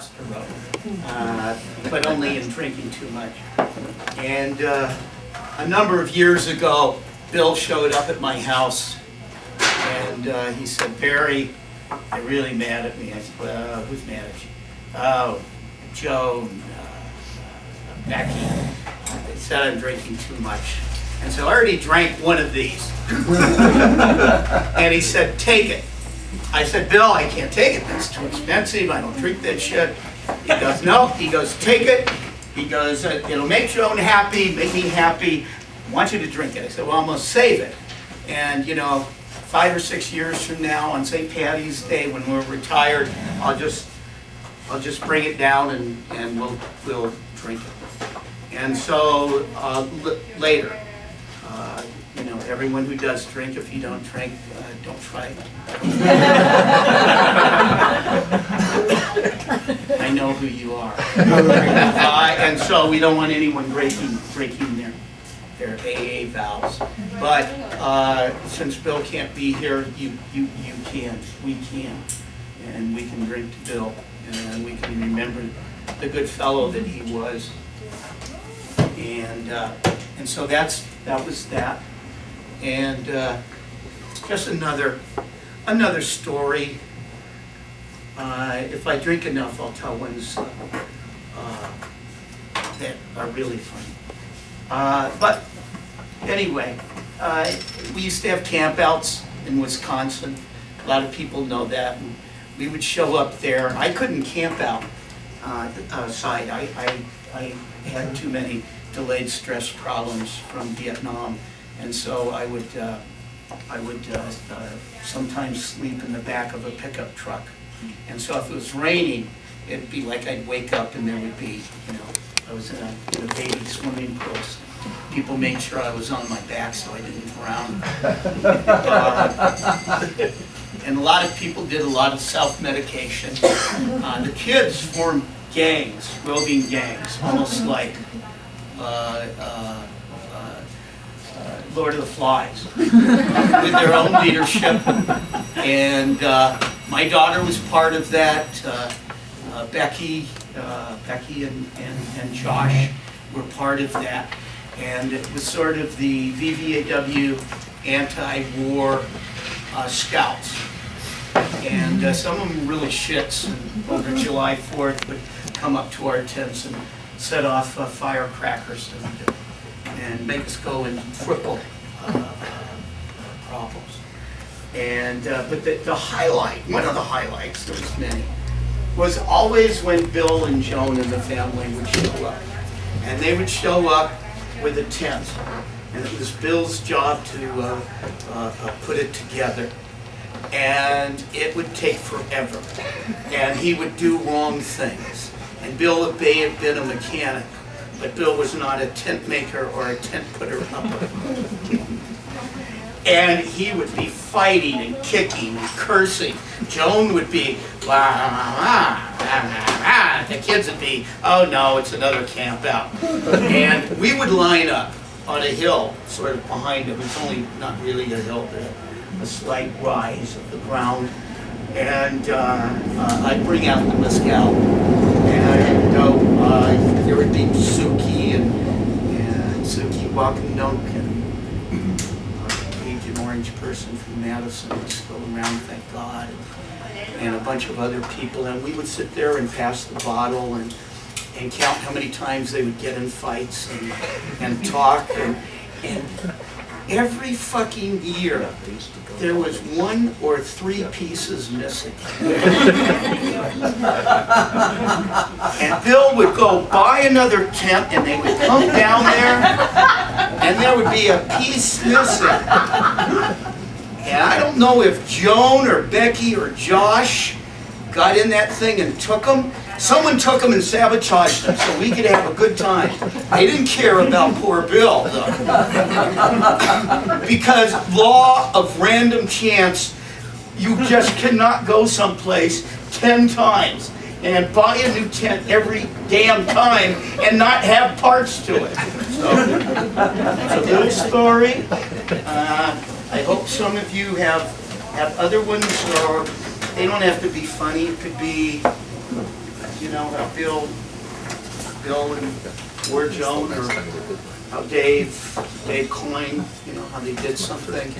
across the road, but only in drinking too much. And a number of years ago, Bill showed up at my house, and he said, "Barry, they're really mad at me." I said, "Well, who's mad at you?" "Oh, Joe and Becky. They said I'm drinking too much." And so I already drank one of these. And he said, "Take it." I said, "Bill, I can't take it. That's too expensive. I don't drink that shit." He goes, "No." He goes, "Take it." He goes, "It'll make Joan happy, make me happy. I want you to drink it." I said, "Well, I'm going to save it. And, 5 or 6 years from now, on St. Patty's Day, when we're retired, I'll just bring it down and we'll drink it." And so later, everyone who does drink, if you don't drink, don't try it. I know who you are. And so we don't want anyone breaking their AA vows. But since Bill can't be here, you can, we can. And we can drink to Bill. And we can remember the good fellow that he was. And so that was that. And just another story. If I drink enough, I'll tell ones that are really funny. But anyway, we used to have campouts in Wisconsin. A lot of people know that. And we would show up there. I couldn't camp out outside. I had too many delayed stress problems from Vietnam, and so I would sometimes sleep in the back of a pickup truck. And so if it was raining, it'd be like I'd wake up and there would be, I was in a baby swimming pool. So people made sure I was on my back so I didn't drown. And a lot of people did a lot of self-medication. The kids formed gangs, roving gangs, almost like Lord of the Flies, with their own leadership. And my daughter was part of that. Becky and Josh were part of that. And it was sort of the VVAW anti-war scouts. And some of them really shits, and over July 4th would come up to our tents and set off firecrackers and make us go and triple problems. And but the highlight, one of the highlights, there was many, was always when Bill and Joan and the family would show up. And they would show up with a tent. And it was Bill's job to put it together. And it would take forever. And he would do wrong things. And Bill may have been a mechanic, but Bill was not a tent maker or a tent putter upper. And he would be fighting and kicking and cursing. Joan would be, wah, wah, wah, wah. The kids would be, "Oh no, it's another camp out." And we would line up on a hill, sort of behind it. It's only not really a hill, but a slight rise of the ground. And I'd bring out the mezcal. And I'd go, there would be Suki and Suki Wakanunk and Agent Orange person from Madison was still around, thank God, and a bunch of other people. And we would sit there and pass the bottle and count how many times they would get in fights and talk. And every fucking year, there was 1 or 3 pieces missing. And Bill would go buy another tent, and they would come down there, and there would be a piece missing. And I don't know if Joan or Becky or Josh got in that thing and took them. Someone took them and sabotaged them so we could have a good time. I didn't care about poor Bill, though. Because law of random chance, you just cannot go someplace 10 times and buy a new tent every damn time and not have parts to it. So, it's a little story. I hope some of you have other ones, or they don't have to be funny. It could be you know, how Bill and Ward Joan, or how Dave Coyne, you know, how they did something.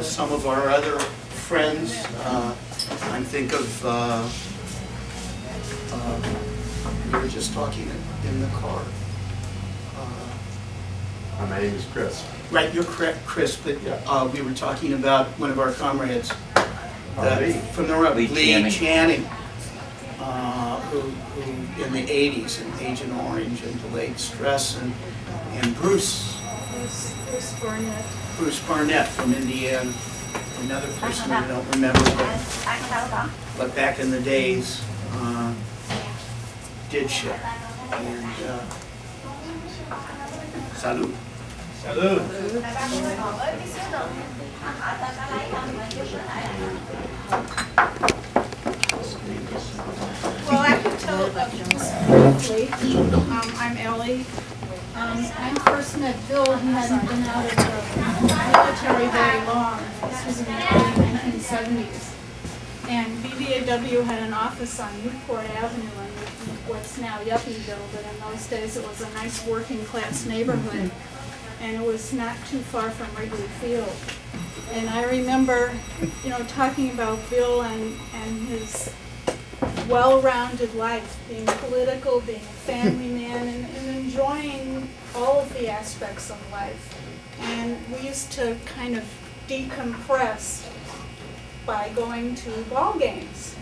Some of our other friends, I think of, we were just talking in the car. My name is Chris. Right, you're correct, Chris, but we were talking about one of our comrades from the Lee Channing, who in the 80s, in Agent Orange and Delayed Stress, and Bruce Barnett from Indiana, another person I don't remember, but back in the days did ship. And salud. Salud. Well, I can tell just briefly. I'm Ellie. I first met Bill. He hadn't been out of the military very long. This was in the early 1970s. And VVAW had an office on Newport Avenue in what's now Yuppieville, but in those days it was a nice working class neighborhood. And it was not too far from Wrigley Field. And I remember, you know, talking about Bill and his well-rounded life, being political, being a family man, and enjoying all of the aspects of life. And we used to kind of decompress by going to ball games.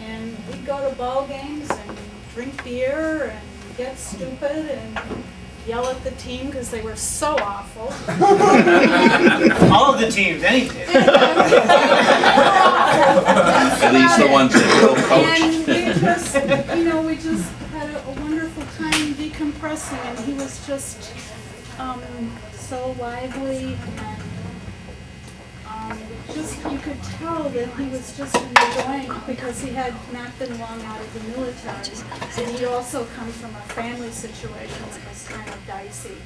And we'd go to ball games and drink beer and get stupid and yell at the team because they were so awful. All of the teams, anything. At least the ones that will coach. And we just, you know, we just had a wonderful time decompressing, and he was just so lively, and just, you could tell that he was just enjoying it because he had not been long out of the military. And he'd also come from a family situation that was kind of dicey.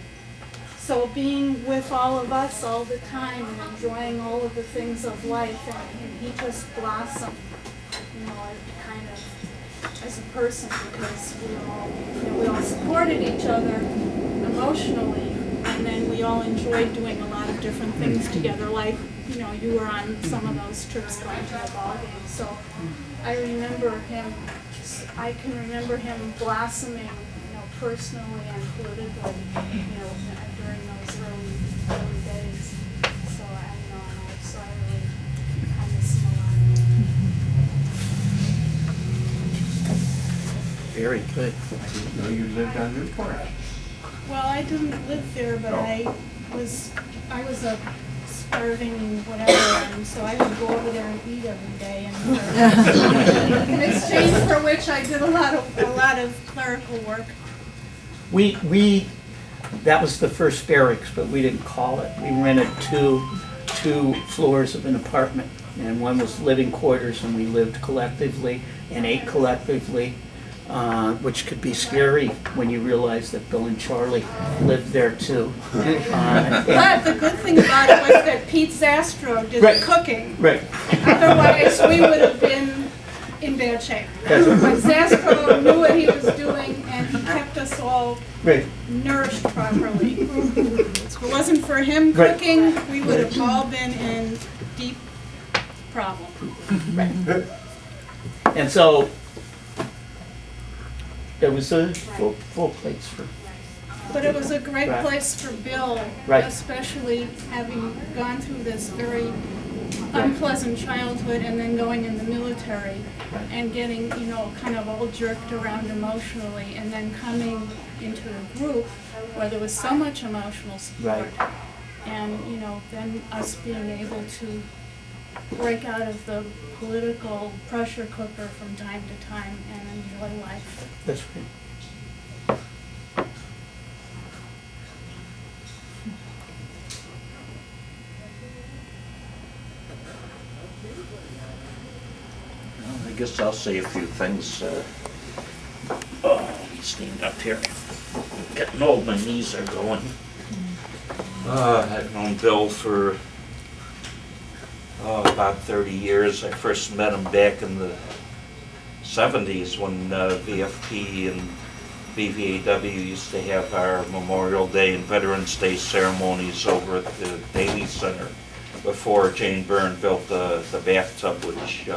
So being with all of us all the time and enjoying all of the things of life, and he just blossomed, you know, kind of as a person, because we all supported each other emotionally, and then we all enjoyed doing a lot of different things together, like, you know, you were on some of those trips going to the ball game. So I remember him, I can remember him blossoming, you know, personally and politically, you know, during those early days. So I really miss him a lot. Very good. I didn't know you lived on Newport. Well, I didn't live there, but I was a starving whatever, and so I would go over there and eat every day, and in exchange for which I did a lot of clerical work. That was the first barracks, but we didn't call it. We rented two floors of an apartment, and one was living quarters, and we lived collectively and ate collectively, which could be scary when you realize that Bill and Charlie lived there too. But the good thing about it was that Pete Zastro did the cooking. Right. Otherwise, we would have been in bad shape. But Zastro knew what he was doing, and he kept us all nourished properly. If it wasn't for him cooking, we would have all been in deep problem. Right. And so there was a full plates for. But it was a great place for Bill, especially having gone through this very unpleasant childhood and then going in the military and getting, you know, kind of all jerked around emotionally, and then coming into a group where there was so much emotional support. And, you know, then us being able to break out of the political pressure cooker from time to time and enjoy life. That's right. Well, I guess I'll say a few things. Let me stand up here. Getting old, my knees are going. I've known Bill for about 30 years. I first met him back in the 70s when VFP and VVAW used to have our Memorial Day and Veterans Day ceremonies over at the Daly Center before Jane Byrne built the bathtub, which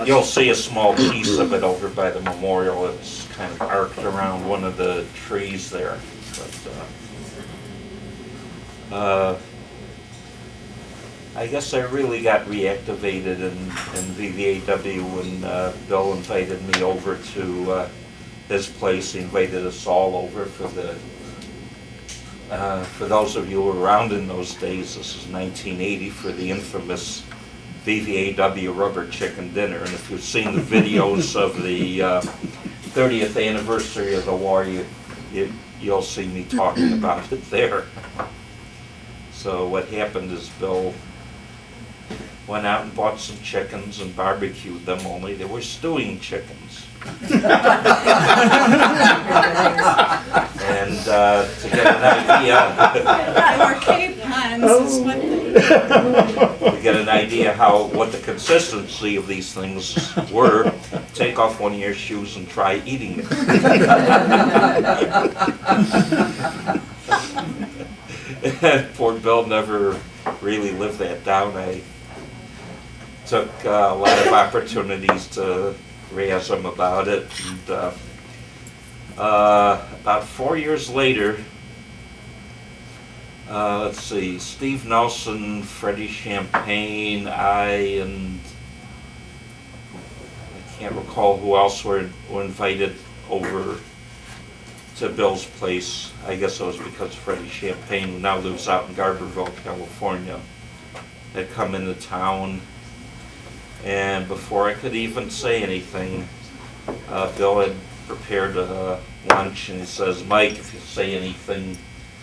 you'll see a small piece of it over by the memorial. It's kind of arced around one of the trees there. But I guess I really got reactivated in VVAW when Bill invited me over to his place. He invited us all over for those of you who were around in those days. This is 1980 for the infamous VVAW rubber chicken dinner. And if you've seen the videos of the 30th anniversary of the war, you'll see me talking about it there. So what happened is Bill went out and bought some chickens and barbecued them, only they were stewing chickens. And to get an idea, Or capons is what they to get an idea what the consistency of these things were, take off one of your shoes and try eating it. And poor Bill never really lived that down. I took a lot of opportunities to razz him about it. And about 4 years later, let's see, Steve Nelson, Freddie Champagne, and I can't recall who else were invited over to Bill's place. I guess it was because Freddie Champagne, who now lives out in Garberville, California, had come into town. And before I could even say anything, Bill had prepared a lunch, and he says, "Mike, if you say anything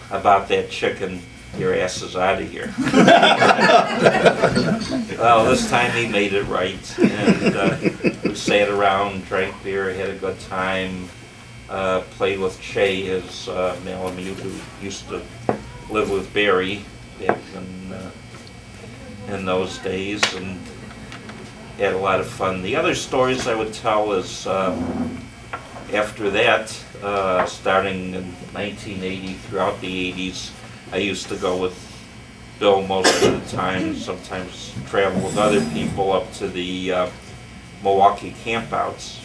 about that chicken, your ass is out of here." Well, this time he made it right, and we sat around, drank beer, had a good time, played with Che, his Malamute, who used to live with Barry back in those days, and had a lot of fun. The other stories I would tell is after that, starting in 1980 throughout the 80s, I used to go with Bill most of the time, sometimes travel with other people up to the Milwaukee campouts,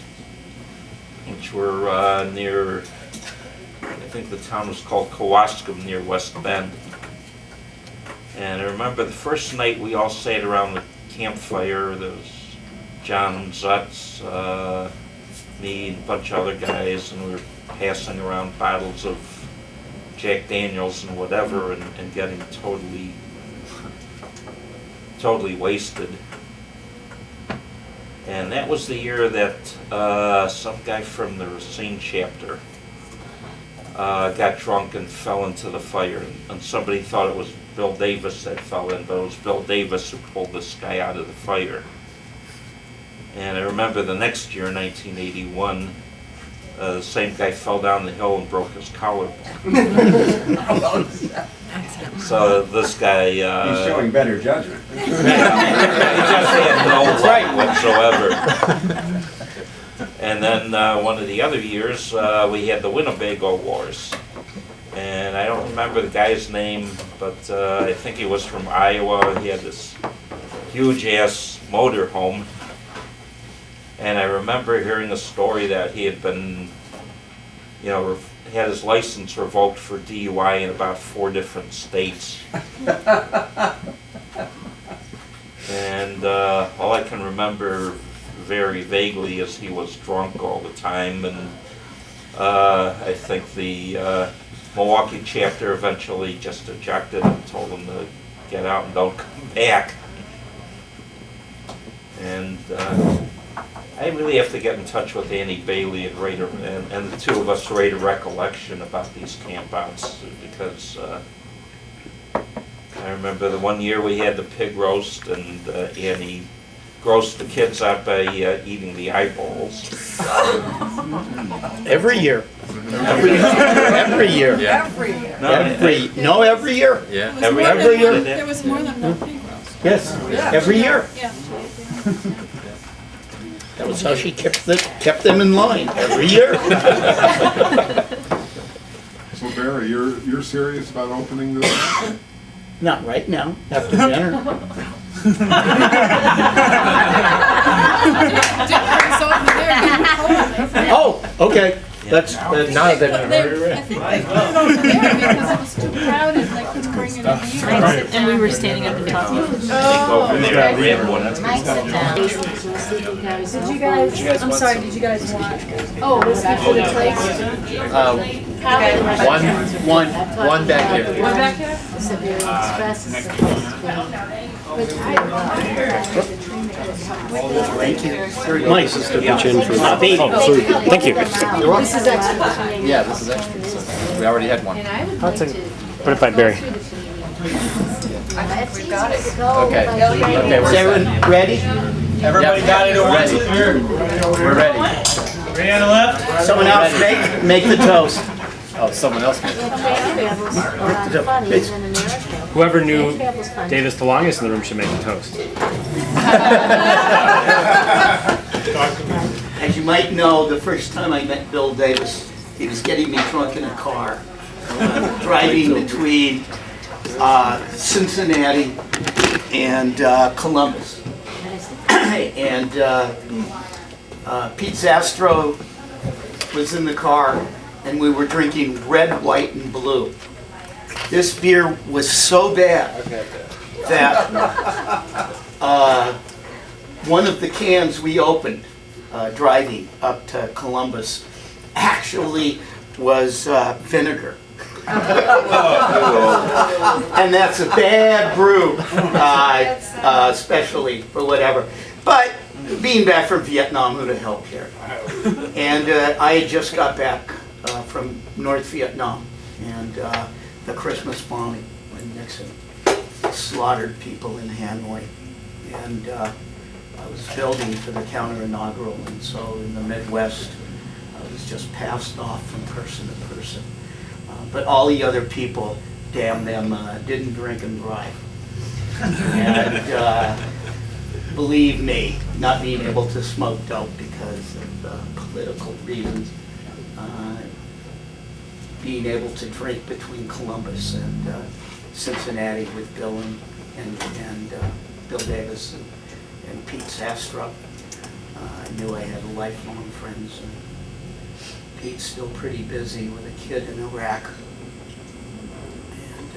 which were near, I think the town was called Kewaskum, near West Bend. And I remember the first night we all sat around the campfire. There was John Zutz, me, and a bunch of other guys, and we were passing around bottles of Jack Daniels and whatever, and getting totally wasted. And that was the year that some guy from the Racine chapter got drunk and fell into the fire, and somebody thought it was Bill Davis that fell in, but it was Bill Davis who pulled this guy out of the fire. And I remember the next year, 1981, the same guy fell down the hill and broke his collarbone. So this guy... He's showing better judgment. He just had no luck whatsoever. And then one of the other years, we had the Winnebago Wars. And I don't remember the guy's name, but I think he was from Iowa. He had this huge-ass motorhome. And I remember hearing a story that he had been, had his license revoked for DUI in about 4 different states. And all I can remember very vaguely is he was drunk all the time. And I think the Milwaukee chapter eventually just ejected him and told him to get out and don't come back. And I really have to get in touch with Annie Bailey and and the two of us write a recollection about these campouts, because I remember the one year we had the pig roast, and Annie grossed the kids out by eating the eyeballs. Every year. Every year. Yeah. Every year. Yeah. Every year. There was more than one pig roast. Yes, every year. Yeah. That was how she kept them in line every year. So Barry, you're serious about opening this? Not right now, after dinner. Oh, okay. That's Now that Because it was too crowded, they couldn't bring it in here. And we were standing up and talking. Did you guys, I'm sorry, did you guys want, oh, this for the plates? one back here. One back here? Thank you. Very nice. Thank you. This is extra. Yeah, this is extra. So we already had one. Put it by Barry. Okay. Okay, Is everyone ready? everybody got it. We're ready. Ready on the left? Someone else make the toast. Oh, someone else made it. Whoever knew Davis the longest in the room should make the toast. As you might know, the first time I met Bill Davis, he was getting me drunk in a car, driving between Cincinnati and Columbus. And Pete Zastro was in the car, and we were drinking red, white, and blue. This beer was so bad that one of the cans we opened driving up to Columbus actually was vinegar. And that's a bad brew, especially for whatever. But being back from Vietnam, who the hell cared? And I had just got back from North Vietnam and the Christmas bombing when Nixon slaughtered people in Hanoi. And I was building for the counter-inaugural, and so in the Midwest, I was just passed off from person to person. But all the other people, damn them, didn't drink and drive. And believe me, not being able to smoke dope because of political reasons, being able to drink between Columbus and Cincinnati with Bill and Bill Davis and Pete Sastra. I knew I had lifelong friends, and Pete's still pretty busy with a kid in Iraq. And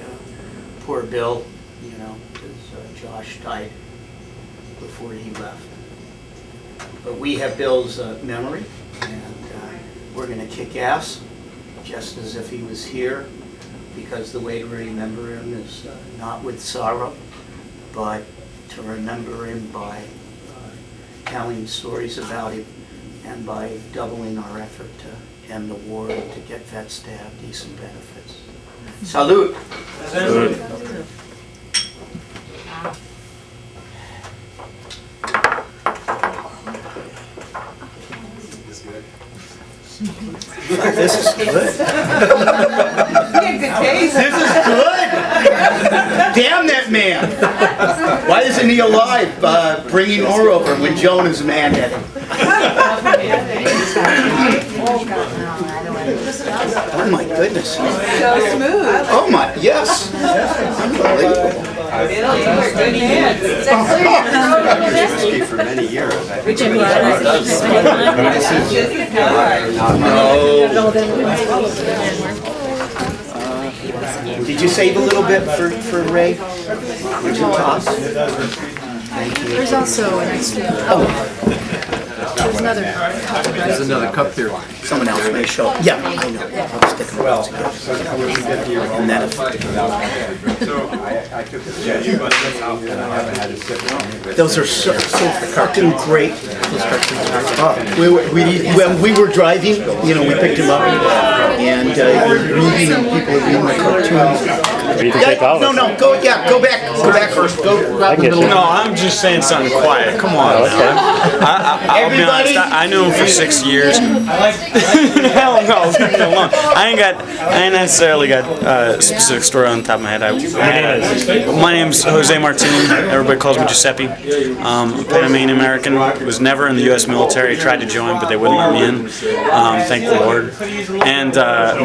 poor Bill, you know, because Josh died before he left. But we have Bill's memory, and we're going to kick ass just as if he was here, because the way to remember him is not with sorrow, but to remember him by telling stories about him and by doubling our effort to end the war and to get vets to have decent benefits. Salute! Salute. This is good. This is good. Damn that man. Why isn't he alive bringing ore over when Joan is mad at him? Oh my goodness. So smooth. Oh my, yes. Unbelievable. For many years. I think Did you save a little bit for Ray? Would you toss? Thank you. There's also an extra. There's another cup. There's another cup here. Someone else may show. Yeah, I know. I'll stick them all together. And that those are so fucking great. When we were driving, you know, we picked him up, and we're reading, and people are reading the cartoons. Or you can take all of No, us. no, go back first. Go. I can get you. No, I'm just saying something quiet. Come on, man. I'll be honest. I knew him for 6 years. Hell no, leave me alone. I ain't necessarily got a specific story on the top of my head. My name's Jose Martin. Everybody calls me Giuseppe. Panamanian American. Was never in the U.S. military. Tried to join, but they wouldn't let me in. Thank the Lord. And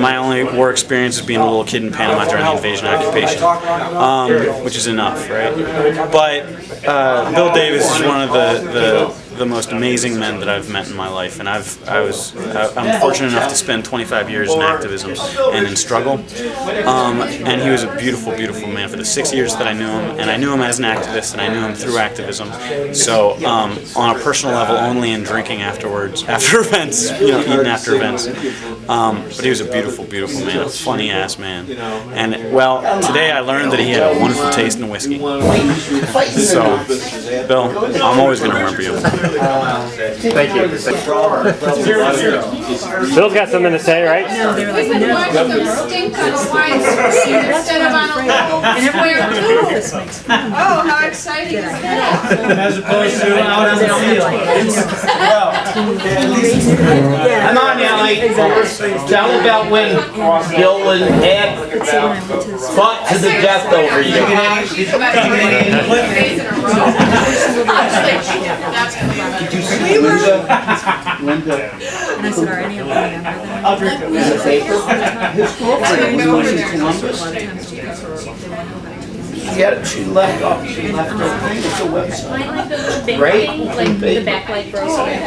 my only war experience is being a little kid in Panama during the invasion occupation, which is enough, right? But Bill Davis is one of the most amazing men that I've met in my life, and I'm fortunate enough to spend 25 years in activism and in struggle. And he was a beautiful, beautiful man for the 6 years that I knew him, and I knew him as an activist, and I knew him through activism. So on a personal level, only in drinking afterwards, after events, eating after events. But he was a beautiful, beautiful man, a funny ass man. And well, today I learned that he had a wonderful taste in whiskey. So, Bill, I'm always going to remember you. Thank you. Bill's got something to say, right? No, they were like, We've been watching them stink on a wine screen instead of on a little square tube. Oh, how exciting is that? As opposed to out on the Come on, Ellie. Tell about when Bill and Ed fought to the death over you. Did you see Linda? and I said, are any of them younger than I'll drink it. In the paper? His girlfriend was going to Columbus. Yeah, she left off. She left her thing. It's a website. Like the little big Right? thing, like the backlight goes on, and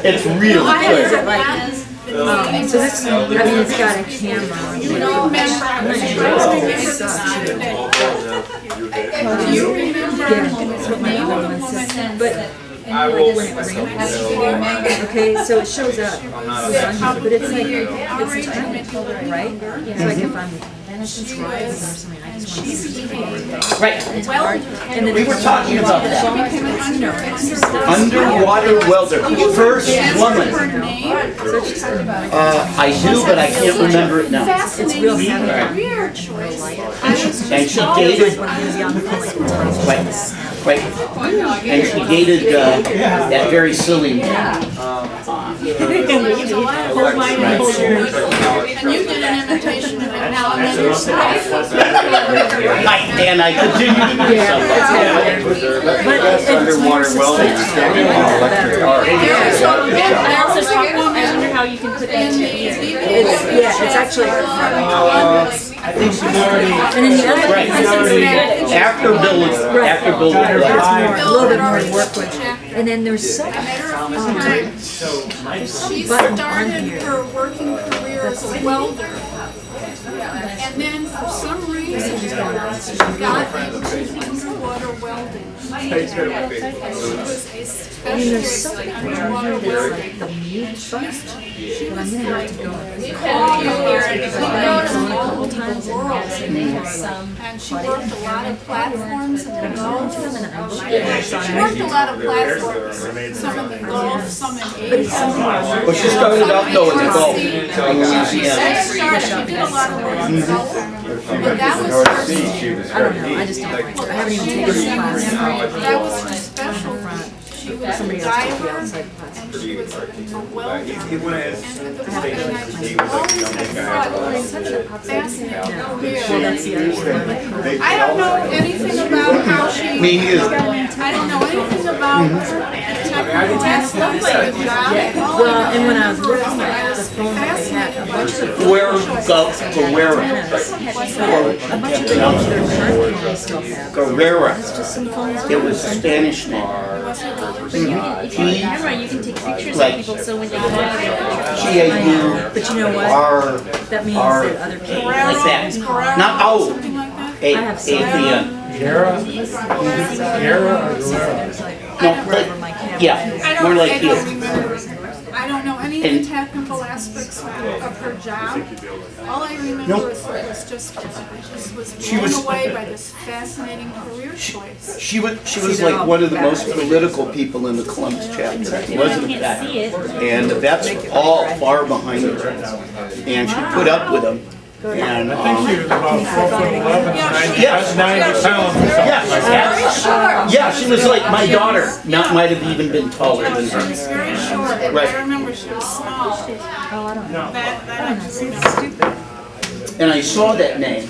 It's really Is good. it like, so this, I mean, it's got a camera. I'm not sure it's Do you remember that's what my other one said. But when it rains, okay, so it shows up. But it's like, it's a time, right? So like if I'm driving or something, I just want to see. Right. It's hard. And then We were talking about that. that. Underwater welder. First woman. So it's just I do, but I can't remember it now. it's real heavy. career choice? And she dated, When I was young, right, and she dated that very silly man. And you did an imitation of it now and then yourself. And I continue to do so. That's underwater welding. I wonder how you can put that in It's actually. And then the other Right. thing, After Bill was there's left. a little bit more to work with. And then there's some She button on started here. her working career as a welder. And then for some reason, she got into underwater welding. She was a I mean, there's specialist something in on here underwater that's welding. like the mute button, but I'm gonna have to go. Call you here and Because put I've notes been on all a couple over times the and world. they have some. And she worked a lot of platforms in the Gulf. And I looked at it, She worked a lot of platforms, some in the Gulf, some in but it's Asia. something. Well, she started out though in the Gulf. She did a lot of work in the Gulf. But that was her, I don't know, I just don't like it. I haven't even taken the class. that was her specialty. She was a Somebody else took the diver outside class. and she was a welder. And I've always thought such a fascinating career. That's the other thing. I don't know anything about how she. Me neither. I don't know anything about technical aspects of the job. Well, and when I was working at the phone, they had a bunch of Guerrera. a bunch of the other smartphones still have. Guerrera. It's just some phones. It was a Spanish name. If you camera, you can take pictures of Like people, so when they go out, G-A-U-R. But you know what? That means that other people. Like that. Not O. Something like that. A. I have some. No, like, yeah, I more don't like you. remember. I don't don't know any of the technical aspects of her job. All I remember is I was blown away by this fascinating career choice. She was like one of the most political people in the Columbus chapter, wasn't it? And that's all far behind her. And she put up with them. And yeah, she was like my daughter. Might have even been taller than She was her. very short, and Right. I remember she was small. And I saw that name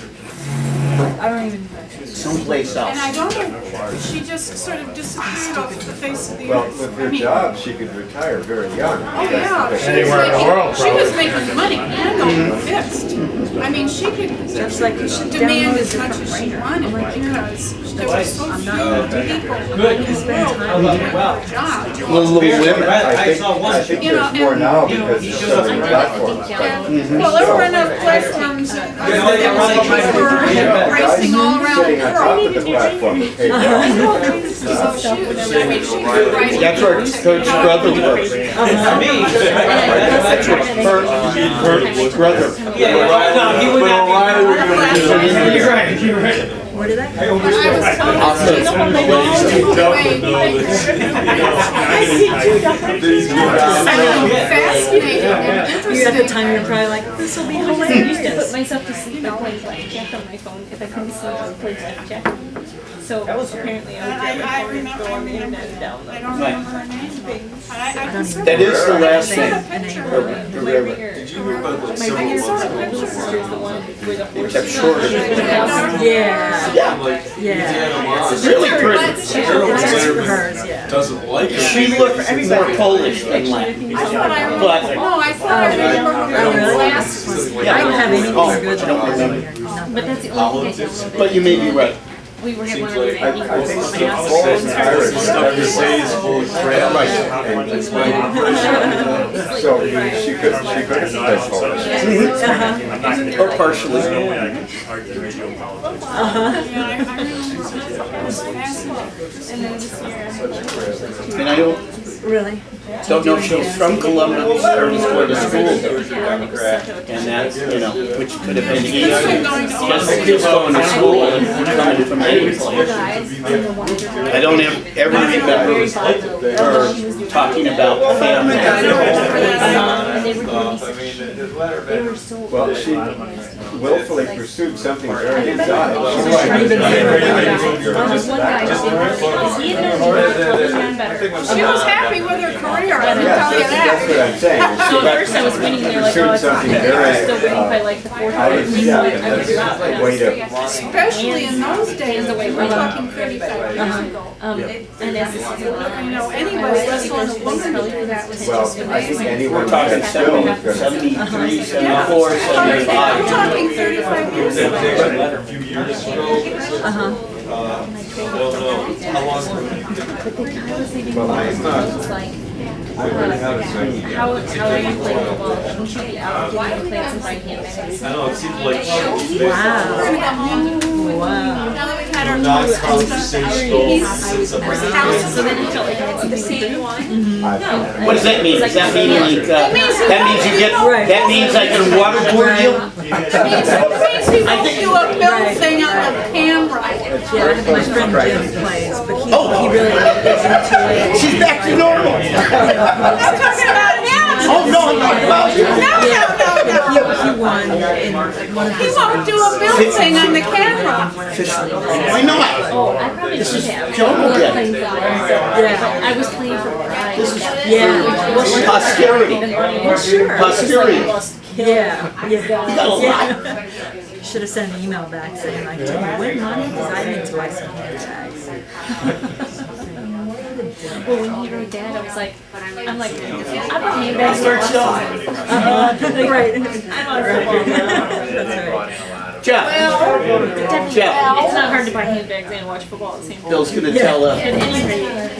I don't even. someplace And I else. don't know, she just sort of disappeared off the face of the Well, earth. with I her mean, job, she could retire very young. Oh, yeah, Anywhere in the world, she was making money hand over fist. I mean, she could Just like you should demand download as much as she wanted because there were so few people in the world who could do her job. Little women. I think You know, there's more and- now because there's so many platforms. Well, there were enough platforms that were racing all around the Sitting on top world. of the platform, paid down. So she was, I mean, she could write. That's where her brother works. That's where her brother. Where did I go? When I was she's blown away by fascinating and You at the interesting. time you're probably like, this will be I used to put hilarious. myself to sleep and play blackjack on my phone. If I couldn't sleep, I would play blackjack. So apparently I would I get my phone and remember, go on the internet and download. I don't remember her name, but I can sort of. That is the last I name. can picture her. The river. My little sister is the one where the horse Except shorter. Yeah. Yeah. Yeah. It's really pretty. That's hers, yeah. Doesn't like it. She looks more Polish than Latin. I thought I remember, But no, I thought I remember her Oh, really? glasses. I don't have anything Oh, good. I don't remember. But that's the only thing I downloaded. But you may be right. We were having one of the I think evenings it's at the my house. Polish Irish stuff you say is full of crap. And it's my impression. So she could have been Polish. Or partially. Yeah, I remember her. It was fascinating. And I Really? don't know if she was from Columbus or was going to school there. And that's, which could have been easy. Just going to school and coming from any place. I don't ever remember her talking about family. Well, she willfully pursued something very exotic. She was happy with her career, I can tell you That's what that. I'm saying. So at first I was winning, they're like, oh, it's okay. They're still winning by like the fourth Out round. of step, I would drop. that's way to. Especially in those days, we're talking 35 years ago. And as this is You know, anybody, let alone a woman, to do that was Well, just I think amazing. anyone We're talking that's still is gonna. 73, 74, We're 75. talking 35 years ago. Well, I'm not. I really haven't seen. how are you playing the ball? You should be out getting the plants and buying handbags. I know, it seems like Wow. Now that we've had our So then I felt like I had something to do. What does that mean? Does that mean like, that means you get, that means I can waterboard you? It means he won't do a bill thing on the camera. Yeah, my friend Jim plays, but he really is into it. She's back to normal. I'm not talking about him. Oh, no, I'm talking about you. He won in one of He his. won't do a bill thing on the camera. Why not? Oh, I probably should have. Jungle Jet. Playing for Yeah. I was playing for pride. Yeah. Posterity. Well, sure. Posterity. Yeah. You got a lot. Yeah. Should have sent an email back saying like, "Can you win money? Because I need to buy some handbags." Well, when he wrote that, I was like, I'm like, I brought handbags. Starts off. Right. I'm on football now. That's right. Jeff. Jeff. It's not hard to buy handbags and watch football at the same time. Bill's gonna tell At any rate,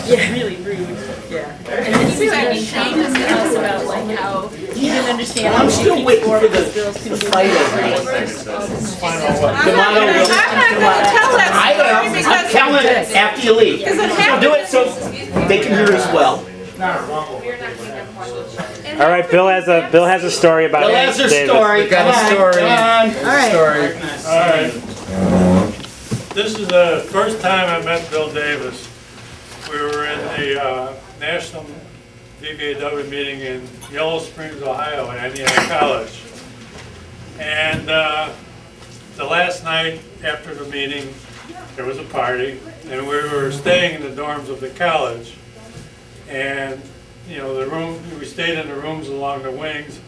it's really rude. Yeah. And then he was getting comments to us about like how he didn't understand. I'm how still kids waiting for or the girls can do fight that. over I'm not gonna tell that I story am. I'm because telling it after you leave. it So do it so they can hear as well. All right, Bill has a story about Bill has a Davis. story. Got a story. Come on. All right. This is the first time I met Bill Davis. We were in the National VVAW meeting in Yellow Springs, Ohio at Indiana College. And the last night after the meeting, there was a party, and we were staying in the dorms of the college. And you know, we stayed in the rooms along the wings,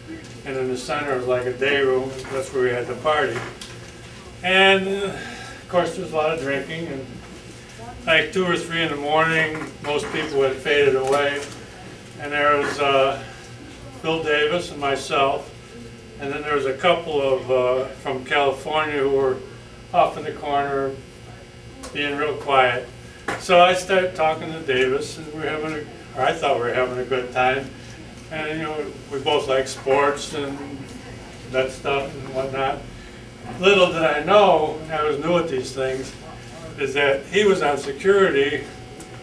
and in the center was like a day room. That's where we had the party. And of course, there's a lot of drinking, and like 2 or 3 in the morning, most people had faded away. And there was Bill Davis and myself, and then there was a couple of from California who were off in the corner, being real quiet. So I started talking to Davis, and I thought we were having a good time. And you know, we both like sports and that stuff and whatnot. Little did I know, I was new at these things, is that he was on security,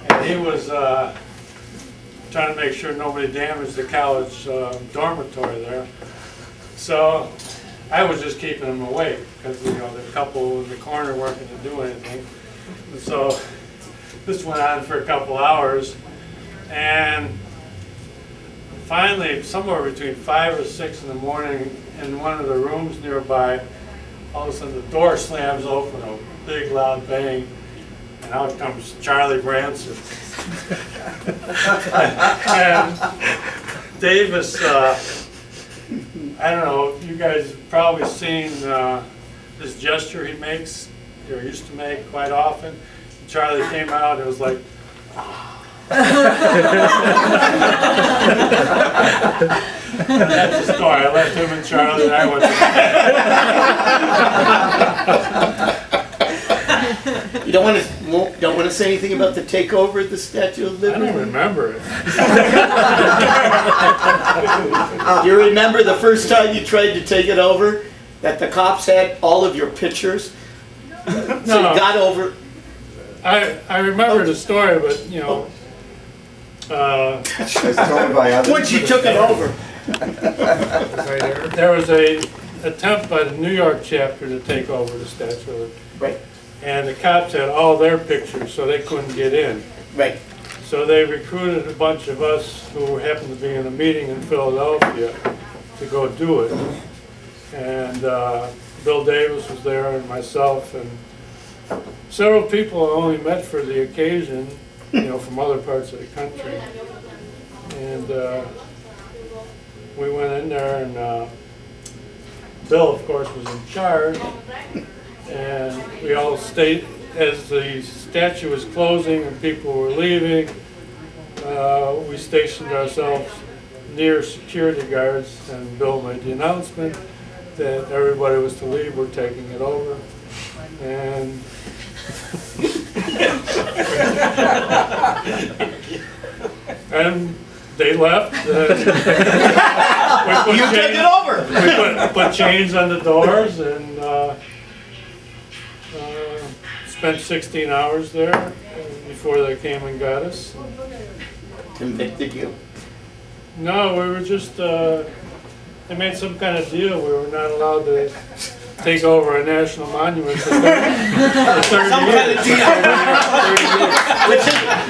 and he was trying to make sure nobody damaged the college dormitory there. So I was just keeping him awake because you know the couple in the corner weren't going to do anything. And so this went on for a couple hours, and finally, somewhere between 5 or 6 in the morning, in one of the rooms nearby, all of a sudden the door slams open, a big loud bang, and out comes Charlie Branson. And Davis, I don't know, you guys have probably seen this gesture he makes, or used to make quite often. Charlie came out and it was like, and that's the story. I left him and Charlie and I went to You don't want to say anything about the takeover of the Statue of I Liberty? don't remember it. Do you remember the first time you tried to take it over? That the cops had all of your pictures? So you got over... I remember the story, but you know... Once you took it over. There was a attempt by the New York chapter to take over the Statue of Liberty. Right. And the cops had all their pictures, so they couldn't get in. Right. So they recruited a bunch of us who happened to be in a meeting in Philadelphia to go do it. And Bill Davis was there, and myself, and several people I only met for the occasion, you know, from other parts of the country. And we went in there, and Bill, of course, was in charge. And we all stayed, as the statue was closing and people were leaving, we stationed ourselves near security guards, and Bill made the announcement that everybody was to leave, we're taking it over. And and they left. You took it over! We put chains on the doors, and spent 16 hours there before they came and got us. Convicted you? No, we were just, they made some kind of deal. We were not allowed to take over a national monument for 30 Some years. kind of deal.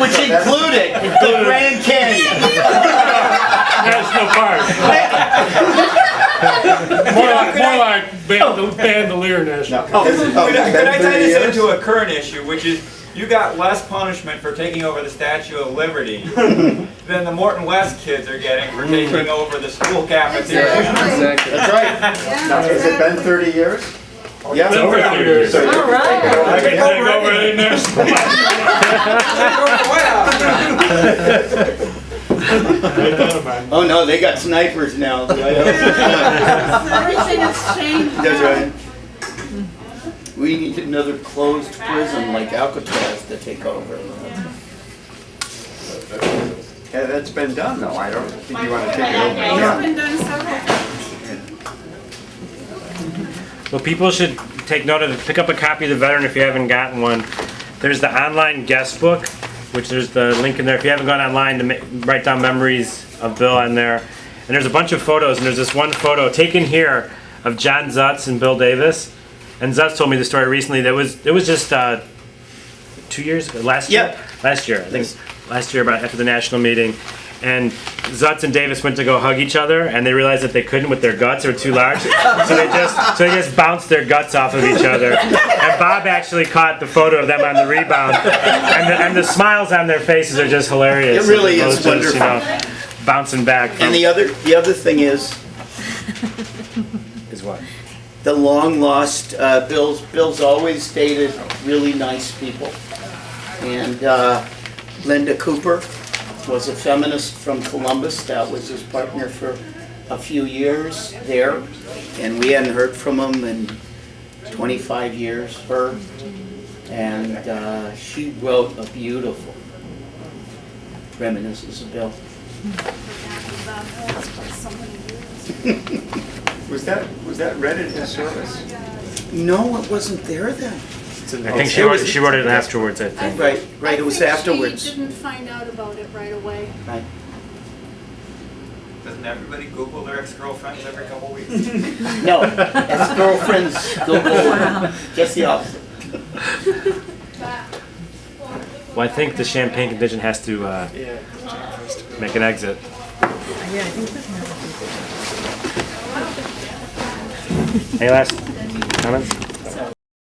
which included the Grand Canyon. National Park. more like Bandolier National Park. Could I tie this into a current issue, which is you got less punishment for taking over the Statue of Liberty than the Morton West kids are getting for taking over the school cafeteria. Exactly. That's right. Now, has it been 30 years? Yeah, it's over 30 years. So All right. I can take over any national Oh no, they got snipers now. Everything has changed. That's right. We need another closed prison like Alcatraz to take over. Yeah, that's been done though. I don't think you want to take it over. It's been done several times. Well, people should take note of it. Pick up a copy of The Veteran if you haven't gotten one. There's the online guest book, which there's the link in there. If you haven't gone online to write down memories of Bill on there. And there's a bunch of photos, and there's this one photo taken here of John Zutz and Bill Davis. And Zutz told me the story recently. It was just 2 years ago, last year? Last year, I think last year about after the national meeting. And Zutz and Davis went to go hug each other, and they realized that they couldn't with their guts; they were too large. So they just bounced their guts off of each other. And Bob actually caught the photo of them on the rebound, and the smiles on their faces are just hilarious. It really is Just, wonderful. you know, bouncing back. And the other thing is what? the long lost Bill's always dated really nice people, and Linda Cooper was a feminist from Columbus. That was his partner for a few years there, and we hadn't heard from him in 25 years, her. And she wrote a beautiful reminiscence of Bill. Was that read in his service? No, it wasn't there then. I think she wrote it afterwards, I think. Right, it was afterwards. She didn't find out about it right away. Right. Doesn't everybody Google their ex-girlfriends every couple weeks? No, ex-girlfriends Google just the opposite. Well, I think the Champagne contingent has to make an exit. Yeah, I think that's another. Any last comments?